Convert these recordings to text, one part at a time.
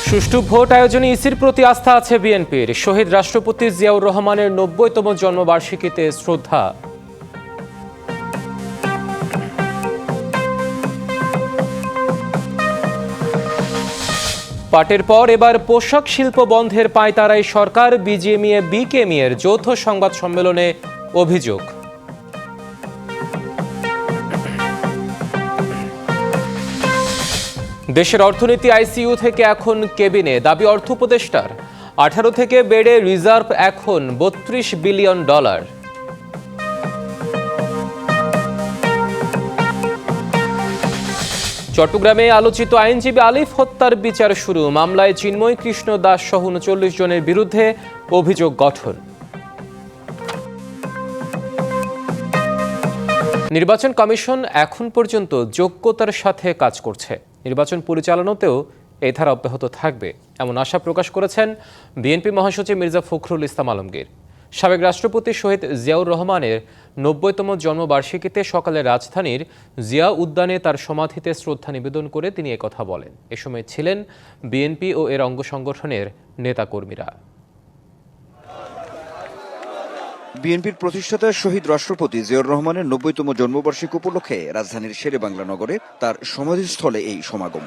সুষ্ঠু ভোট আয়োজনে ইসির প্রতি আস্থা আছে বিএনপির। শহীদ রাষ্ট্রপতি জিয়াউর রহমানের ৯০তম জন্মবার্ষিকীতে শ্রদ্ধা। পাটের পর এবার পোশাক শিল্প বন্ধের পায়তারায় সরকার। বিজিএমইএ বিকেএমইএর যৌথ সংবাদ সম্মেলনে অভিযোগ। দেশের অর্থনীতি আইসিইউ থেকে এখন কেবিনে, দাবি অর্থ উপদেষ্টার। 18 থেকে বেড়ে রিজার্ভ এখন $32 বিলিয়ন। চট্টগ্রামে আলোচিত আইনজীবী আলিফ হত্যার বিচার শুরু। মামলায় চিন্ময় কৃষ্ণ দাস সহ 39 জনের বিরুদ্ধে অভিযোগ গঠন। নির্বাচন কমিশন এখন পর্যন্ত যোগ্যতার সাথে কাজ করছে। নির্বাচন পরিচালনাতেও এই ধারা অব্যাহত থাকবে, এমন আশা প্রকাশ করেছেন বিএনপি মহাসচিব মির্জা ফখরুল ইসলাম আলমগীর। সাবেক রাষ্ট্রপতি শহীদ জিয়াউর রহমানের ৯০তম জন্মবার্ষিকীতে সকালে রাজধানীর জিয়া উদ্যানে তার সমাধিতে শ্রদ্ধা নিবেদন করে তিনি একথা বলেন। এ সময় ছিলেন বিএনপি ও এর অঙ্গ সংগঠনের নেতাকর্মীরা। বিএনপির প্রতিষ্ঠাতা শহীদ রাষ্ট্রপতি জিয়াউর রহমানের ৯০তম জন্মবার্ষিকী উপলক্ষে রাজধানীর শেরেবাংলা নগরে তার সমাধিস্থলে এই সমাগম।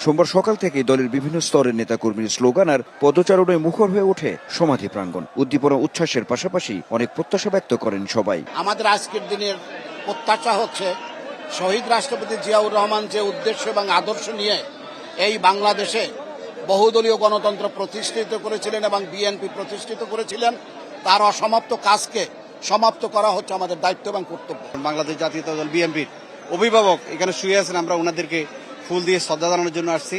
সোমবার সকাল থেকে দলের বিভিন্ন স্তরের নেতাকর্মীর স্লোগান আর পদচারণায় মুখর হয়ে ওঠে সমাধি প্রাঙ্গণ। উদ্দীপনা উচ্ছ্বাসের পাশাপাশি অনেক প্রত্যাশা ব্যক্ত করেন সবাই। আমাদের আজকের দিনের প্রত্যাশা হচ্ছে শহীদ রাষ্ট্রপতি জিয়াউর রহমান যে উদ্দেশ্য এবং আদর্শ নিয়ে এই বাংলাদেশে বহুদলীয় গণতন্ত্র প্রতিষ্ঠিত করেছিলেন এবং বিএনপি প্রতিষ্ঠিত করেছিলেন, তার অসমাপ্ত কাজকে সমাপ্ত করা হচ্ছে আমাদের দায়িত্ব এবং কর্তব্য। বাংলাদেশ জাতীয় দল বিএনপির অভিভাবক এখানে শুয়ে আছেন, আমরা ওনাদেরকে ফুল দিয়ে শ্রদ্ধা জানানোর জন্য আসছি।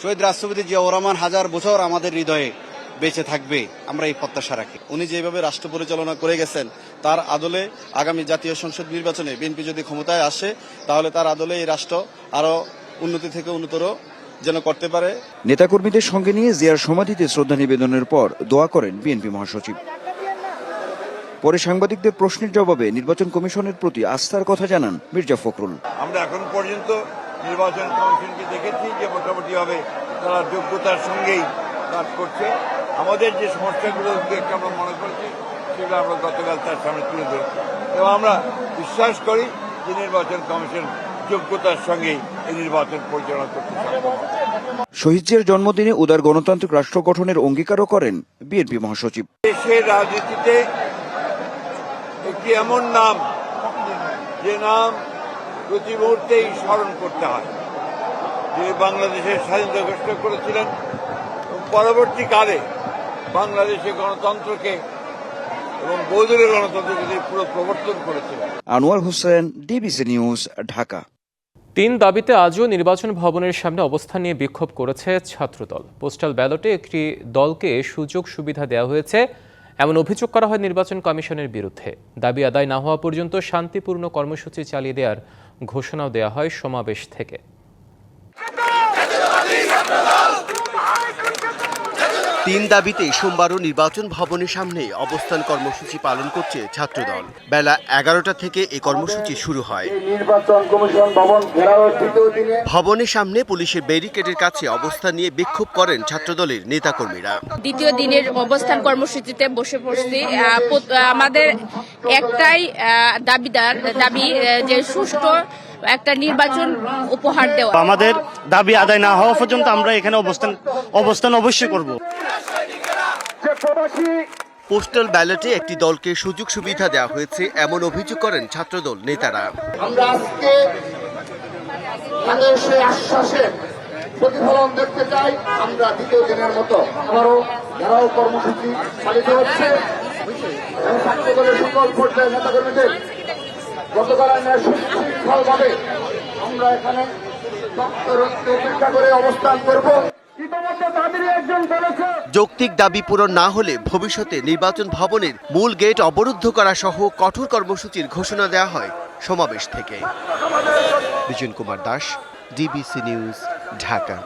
শহীদ রাষ্ট্রপতি জিয়াউর রহমান হাজার বছর আমাদের হৃদয়ে বেঁচে থাকবে, আমরা এই প্রত্যাশা রাখি। উনি যেভাবে রাষ্ট্র পরিচালনা করে গেছেন, তার আদলে আগামী জাতীয় সংসদ নির্বাচনে বিএনপি যদি ক্ষমতায় আসে, তাহলে তার আদলে এই রাষ্ট্র আরো উন্নতি থেকে উন্নতর যেন করতে পারে। নেতাকর্মীদের সঙ্গে নিয়ে জিয়ার সমাধিতে শ্রদ্ধা নিবেদনের পর দোয়া করেন বিএনপি মহাসচিব। পরে সাংবাদিকদের প্রশ্নের জবাবে নির্বাচন কমিশনের প্রতি আস্থার কথা জানান মির্জা ফখরুল। আমরা এখন পর্যন্ত নির্বাচন কমিশনকে দেখেছি যে মোটামুটিভাবে তারা যোগ্যতার সঙ্গেই কাজ করছে। আমাদের যে সমস্যাগুলো আমরা মনে করছি সেগুলো আমরা গতকাল তার সামনে তুলে ধরেছি এবং আমরা বিশ্বাস করি যে নির্বাচন কমিশন যোগ্যতার সঙ্গেই এই নির্বাচন পরিচালনা করতে সক্ষম। শহীদ জিয়ার জন্মদিনে উদার গণতান্ত্রিক রাষ্ট্র গঠনের অঙ্গীকারও করেন বিএনপি মহাসচিব। দেশের রাজনীতিতে একটি এমন নাম, যে নাম প্রতি মুহূর্তেই স্মরণ করতে হয়, যে বাংলাদেশের স্বাধীনতা ঘোষণা করেছিলেন এবং পরবর্তীকালে বাংলাদেশের গণতন্ত্রকে এবং বহুদলীয় গণতন্ত্রকে পুরো প্রবর্তন করেছিলেন। Anwar Hossain, DBC news, Dhaka. 3 দাবিতে আজও নির্বাচন ভবনের সামনে অবস্থান নিয়ে বিক্ষোভ করেছে ছাত্রদল। পোস্টাল ব্যালটে একটি দলকে সুযোগ সুবিধা দেওয়া হয়েছে, এমন অভিযোগ করা হয় নির্বাচন কমিশনের বিরুদ্ধে। দাবি আদায় না হওয়া পর্যন্ত শান্তিপূর্ণ কর্মসূচি চালিয়ে দেওয়ার ঘোষণাও দেওয়া হয় সমাবেশ থেকে। 3 দাবিতে সোমবারও নির্বাচন ভবনের সামনে অবস্থান কর্মসূচি পালন করছে ছাত্রদল। বেলা 11টা থেকে এই কর্মসূচি শুরু হয়। ভবনের সামনে পুলিশের ব্যারিকেডের কাছে অবস্থান নিয়ে বিক্ষোভ করেন ছাত্রদলের নেতাকর্মীরা। দ্বিতীয় দিনের অবস্থান কর্মসূচিতে বসে পড়ছি। আমাদের একটাই দাবি যে সুষ্ঠু একটা নির্বাচন উপহার দেওয়া। আমাদের দাবি আদায় না হওয়া পর্যন্ত আমরা এখানে অবস্থান অবশ্যই করব। পোস্টাল ব্যালটে একটি দলকে সুযোগ সুবিধা দেওয়া হয়েছে, এমন অভিযোগ করেন ছাত্রদল নেতারা। আমরা আজকে তাদের সেই আশ্বাসের প্রতিফলন দেখতে চাই। আমরা দ্বিতীয় দিনের মতো আবারও ঘেরাও কর্মসূচি পালিত হচ্ছে। ছাত্রদলের সকল পর্যায়ের নেতাকর্মীদের গতকাল সুশৃঙ্খলভাবে আমরা এখানে অপেক্ষা করে অবস্থান করব। যৌক্তিক দাবি পূরণ না হলে ভবিষ্যতে নির্বাচন ভবনের মূল গেট অবরুদ্ধ করা সহ কঠোর কর্মসূচির ঘোষণা দেওয়া হয় সমাবেশ থেকে। Bijan Kumar Das, DBC news, Dhaka.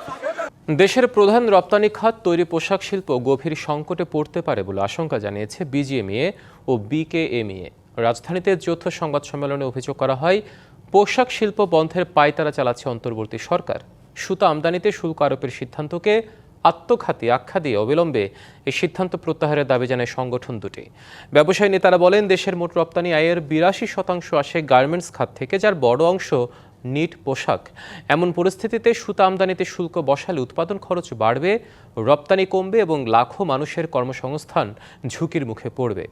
দেশের প্রধান রপ্তানি খাত তৈরি পোশাক শিল্প গভীর সংকটে পড়তে পারে বলে আশঙ্কা জানিয়েছে বিজিএমইএ ও বিকেএমইএ। রাজধানীতে যৌথ সংবাদ সম্মেলনে অভিযোগ করা হয়, পোশাক শিল্প বন্ধের পায়তারা চালাচ্ছে অন্তর্বর্তী সরকার। সুতা আমদানিতে শুল্ক আরোপের সিদ্ধান্তকে আত্মঘাতী আখ্যা দিয়ে অবিলম্বে এই সিদ্ধান্ত প্রত্যাহারের দাবি জানায় সংগঠন দুটি। ব্যবসায়ী নেতারা বলেন, দেশের মোট রপ্তানি আয়ের ৮২% আসে গার্মেন্টস খাত থেকে, যার বড় অংশ নিট পোশাক। এমন পরিস্থিতিতে সুতা আমদানিতে শুল্ক বসালে উৎপাদন খরচ বাড়বে, রপ্তানি কমবে এবং লাখো মানুষের কর্মসংস্থান ঝুঁকির মুখে পড়বে।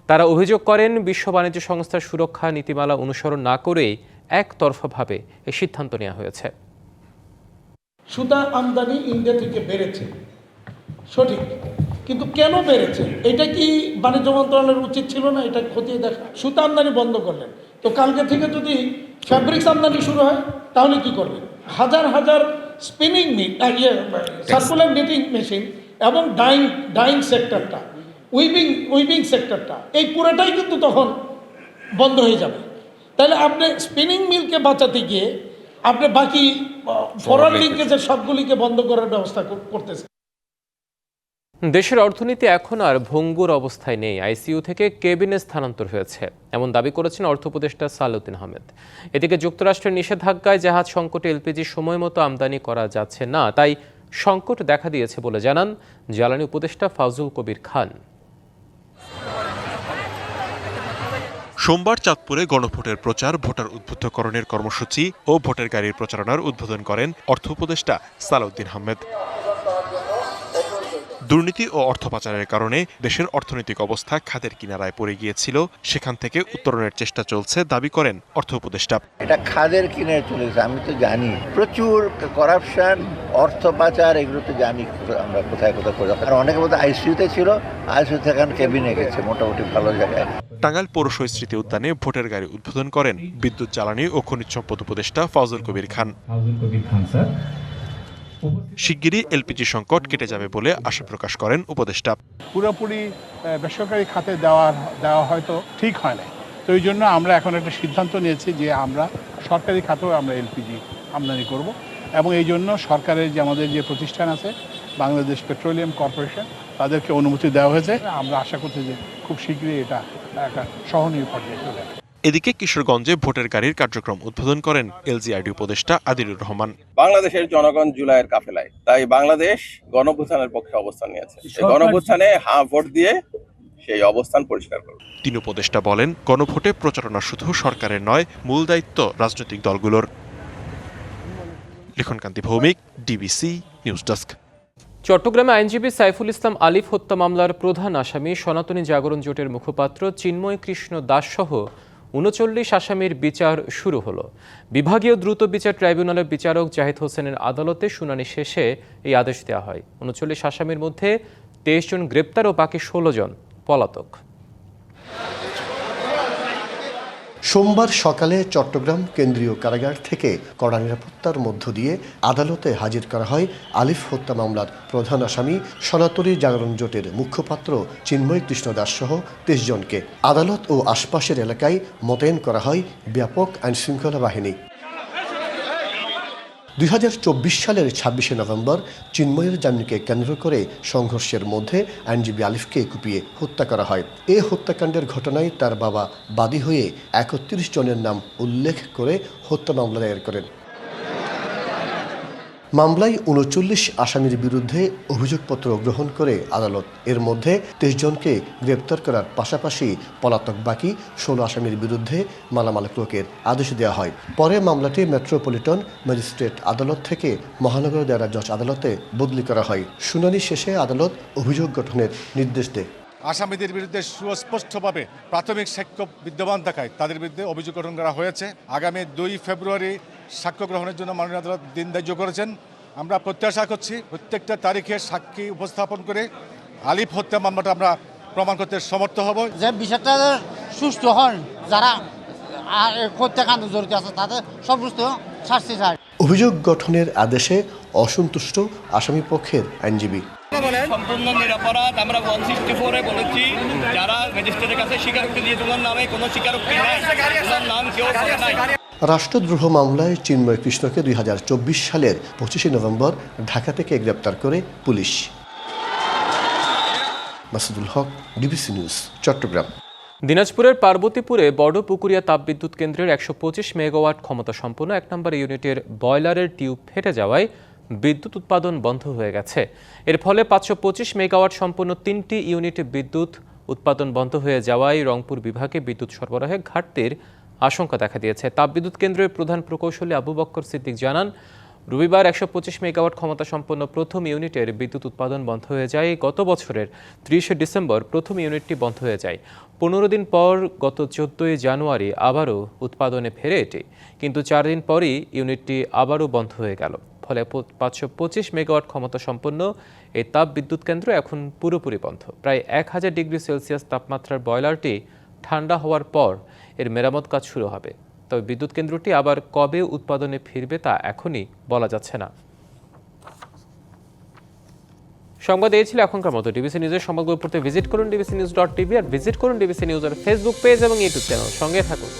তারা অভিযোগ করেন, বিশ্ব বাণিজ্য সংস্থার সুরক্ষা নীতিমালা অনুসরণ না করেই একতরফাভাবে এই সিদ্ধান্ত নেওয়া হয়েছে। সুতা আমদানি ইন্ডিয়া থেকে বেড়েছে সঠিক, কিন্তু কেন বেড়েছে এটা কি বাণিজ্য মন্ত্রণালয়ের উচিত ছিল না এটা খতিয়ে দেখা? সুতা আমদানি বন্ধ করলেন, তো কালকে থেকে যদি ফ্যাব্রিক্স আমদানি শুরু হয় তাহলে কি করবেন? হাজার হাজার spinning mill, circular knitting machine এবং ডাইং সেক্টরটা, উইভিং সেক্টরটা, এই পুরোটাই কিন্তু তখন বন্ধ হয়ে যাবে। তাহলে আপনি স্পিনিং মিলকে বাঁচাতে গিয়ে আপনি বাকি ফরওয়ার্ড লিঙ্কেজের সবগুলিকে বন্ধ করার ব্যবস্থা করতেছে। দেশের অর্থনীতি এখন আর ভঙ্গুর অবস্থায় নেই, আইসিইউ থেকে কেবিনে স্থানান্তর হয়েছে, এমন দাবি করেছেন অর্থ উপদেষ্টা সালাউদ্দিন আহমেদ। এদিকে যুক্তরাষ্ট্রের নিষেধাজ্ঞায় জাহাজ সংকটে এলপিজি সময় মতো আমদানি করা যাচ্ছে না, তাই সংকট দেখা দিয়েছে বলে জানান জ্বালানি উপদেষ্টা ফাউজুল কবির খান। সোমবার চাঁদপুরে গণভোটের প্রচার, ভোটার উদ্বুদ্ধকরণের কর্মসূচি ও ভোটের গাড়ির প্রচারণার উদ্বোধন করেন অর্থ উপদেষ্টা সালাউদ্দিন আহমেদ। দুর্নীতি ও অর্থ পাচারের কারণে দেশের অর্থনৈতিক অবস্থা খাদের কিনারায় পড়ে গিয়েছিল, সেখান থেকে উত্তরণের চেষ্টা চলছে দাবি করেন অর্থ উপদেষ্টা। এটা খাদের কিনারে চলেছে, আমি তো জানি প্রচুর করাপশন, অর্থ পাচার, এগুলো তো জানি আমরা কোথায় কোথায় করে। আর অনেকে বোধহয় আইসিইউতে ছিল, আইসিইউ থেকে কেবিনে গেছে মোটামুটি ভালো জায়গায়। টাঙ্গাইল পৌর স্মৃতি উদ্যানে ভোটের গাড়ি উদ্বোধন করেন বিদ্যুৎ, জ্বালানি ও খনিজ সম্পদ উপদেষ্টা ফাউজুল কবির খান। শিগগিরই এলপিজি সংকট কেটে যাবে বলে আশা প্রকাশ করেন উপদেষ্টা। পুরোপুরি বেসরকারি খাতে দেওয়া হয়তো ঠিক হয় না, তো এই জন্য আমরা এখন একটা সিদ্ধান্ত নিয়েছি যে আমরা সরকারি খাতেও আমরা এলপিজি আমদানি করব, এবং এই জন্য সরকারের যে আমাদের যে প্রতিষ্ঠান আছে বাংলাদেশ পেট্রোলিয়াম কর্পোরেশন, তাদেরকে অনুমতি দেওয়া হয়েছে। আমরা আশা করছি যে খুব শীঘ্রই এটা একটা সহনীয় পর্যায়ে চলে আসবে। এদিকে কিশোরগঞ্জে ভোটের গাড়ির কার্যক্রম উদ্বোধন করেন এলজিআইডি উপদেষ্টা আদিলুর রহমান। বাংলাদেশের জনগণ জুলাইয়ের কাফেলায়, তাই বাংলাদেশ গণঅভ্যুত্থানের পক্ষে অবস্থান নিয়েছে। সেই গণঅভ্যুত্থানে হ্যাঁ ভোট দিয়ে সেই অবস্থান পরিষ্কার করবে। তিন উপদেষ্টা বলেন, গণভোটে প্রচারণা শুধু সরকারের নয়, মূল দায়িত্ব রাজনৈতিক দলগুলোর। লিখনকান্তি ভৌমিক, ডিবিসি নিউজ ডেস্ক। চট্টগ্রামে আইনজীবী সাইফুল ইসলাম আলিফ হত্যা মামলার প্রধান আসামি সনাতনী জাগরণ জোটের মুখপাত্র চিন্ময় কৃষ্ণ দাস সহ ৩৯ আসামির বিচার শুরু হলো। বিভাগীয় দ্রুত বিচার ট্রাইব্যুনালের বিচারক জাহিদ হোসেনের আদালতে শুনানি শেষে এই আদেশ দেওয়া হয়। ৩৯ আসামির মধ্যে ২৩ জন গ্রেপ্তার ও বাকি ১৬ জন পলাতক। সোমবার সকালে চট্টগ্রাম কেন্দ্রীয় কারাগার থেকে কড়া নিরাপত্তার মধ্য দিয়ে আদালতে হাজির করা হয় আলিফ হত্যা মামলার প্রধান আসামি সনাতনী জাগরণ জোটের মুখপাত্র চিন্ময় কৃষ্ণ দাস সহ ২৩ জনকে। আদালত ও আশপাশের এলাকায় মোতায়েন করা হয় ব্যাপক আইনশৃঙ্খলা বাহিনী। ২০২৪ সালের ২৬শে নভেম্বর চিন্ময়ের জামিনকে কেন্দ্র করে সংঘর্ষের মধ্যে আইনজীবী আলিফকে কুপিয়ে হত্যা করা হয়। এ হত্যাকাণ্ডের ঘটনায় তার বাবা বাদী হয়ে ৩১ জনের নাম উল্লেখ করে হত্যা মামলা দায়ের করেন। মামলায় ৩৯ আসামির বিরুদ্ধে অভিযোগপত্র গ্রহণ করে আদালত এর মধ্যে ২৩ জনকে গ্রেপ্তার করার পাশাপাশি পলাতক বাকি ১৬ আসামির বিরুদ্ধে মালামাল ক্রয়ের আদেশ দেওয়া হয়। পরে মামলাটি মেট্রোপলিটন ম্যাজিস্ট্রেট আদালত থেকে মহানগর দায়রা জজ আদালতে বদলি করা হয়। শুনানি শেষে আদালত অভিযোগ গঠনের নির্দেশ দেয়। আসামিদের বিরুদ্ধে সুস্পষ্টভাবে প্রাথমিক সাক্ষ্য বিদ্যমান থাকায় তাদের বিরুদ্ধে অভিযোগ গঠন করা হয়েছে। আগামী ২ ফেব্রুয়ারি সাক্ষ্য গ্রহণের জন্য মাননীয় আদালত দিন ধার্য করেছেন। আমরা প্রত্যাশা করছি প্রত্যেকটা তারিখে সাক্ষী উপস্থাপন করে আলিফ হত্যা মামলাটা আমরা প্রমাণ করতে সমর্থ হব। যে বিষয়টা সুষ্ঠু হন, যারা হত্যাকাণ্ড জড়িত আছে তাদের সমস্ত শাস্তি চায়। অভিযোগ গঠনের আদেশে অসন্তুষ্ট আসামি পক্ষের আইনজীবী সম্পূর্ণ নিরাপরাধ। আমরা 164-এ বলেছি যারা ম্যাজিস্ট্রেটের কাছে স্বীকারোক্তি দিয়ে তোমার নামে কোনো স্বীকারোক্তি নাই, তোমার নাম কেউ নাই। রাষ্ট্রদ্রোহ মামলায় চিন্ময় কৃষ্ণকে ২০২৪ সালের ২৫শে নভেম্বর ঢাকা থেকে গ্রেপ্তার করে পুলিশ। মাসুদুল হক, ডিবিসি নিউজ, চট্টগ্রাম। দিনাজপুরের পার্বতীপুরে বড় পুকুরিয়া তাপবিদ্যুৎ কেন্দ্রের 125 মেগাওয়াট ক্ষমতা সম্পন্ন 1 নম্বর ইউনিটের বয়লারের টিউব ফেটে যাওয়ায় বিদ্যুৎ উৎপাদন বন্ধ হয়ে গেছে। এর ফলে 525 মেগাওয়াট সম্পন্ন 3টি ইউনিটে বিদ্যুৎ উৎপাদন বন্ধ হয়ে যাওয়ায় রংপুর বিভাগে বিদ্যুৎ সরবরাহে ঘাটতির আশঙ্কা দেখা দিয়েছে। তাপবিদ্যুৎ কেন্দ্রের প্রধান প্রকৌশলী আবু বক্কর সিদ্দিক জানান, রবিবার 125 মেগাওয়াট ক্ষমতা সম্পন্ন প্রথম ইউনিটের বিদ্যুৎ উৎপাদন বন্ধ হয়ে যায়। গত বছরের 30 ডিসেম্বর প্রথম ইউনিটটি বন্ধ হয়ে যায়। 15 দিন পর গত 14 জানুয়ারি আবারও উৎপাদনে ফেরে এটি, কিন্তু 4 দিন পরই ইউনিটটি আবারও বন্ধ হয়ে গেল। ফলে 525 মেগাওয়াট ক্ষমতা সম্পন্ন এই তাপ বিদ্যুৎ কেন্দ্র এখন পুরোপুরি বন্ধ। প্রায় 1000 ডিগ্রি সেলসিয়াস তাপমাত্রার বয়লারটি ঠান্ডা হওয়ার পর এর মেরামত কাজ শুরু হবে। তবে বিদ্যুৎ কেন্দ্রটি আবার কবে উৎপাদনে ফিরবে তা এখনই বলা যাচ্ছে না। সংবাদ এই ছিল এখনকার মতো। ডিবিসি নিউজের সংবাদগুলো পড়তে ভিজিট করুন dbcnews.tv আর ভিজিট করুন ডিবিসি নিউজের ফেসবুক পেজ এবং ইউটিউব চ্যানেল। সঙ্গে থাকুন।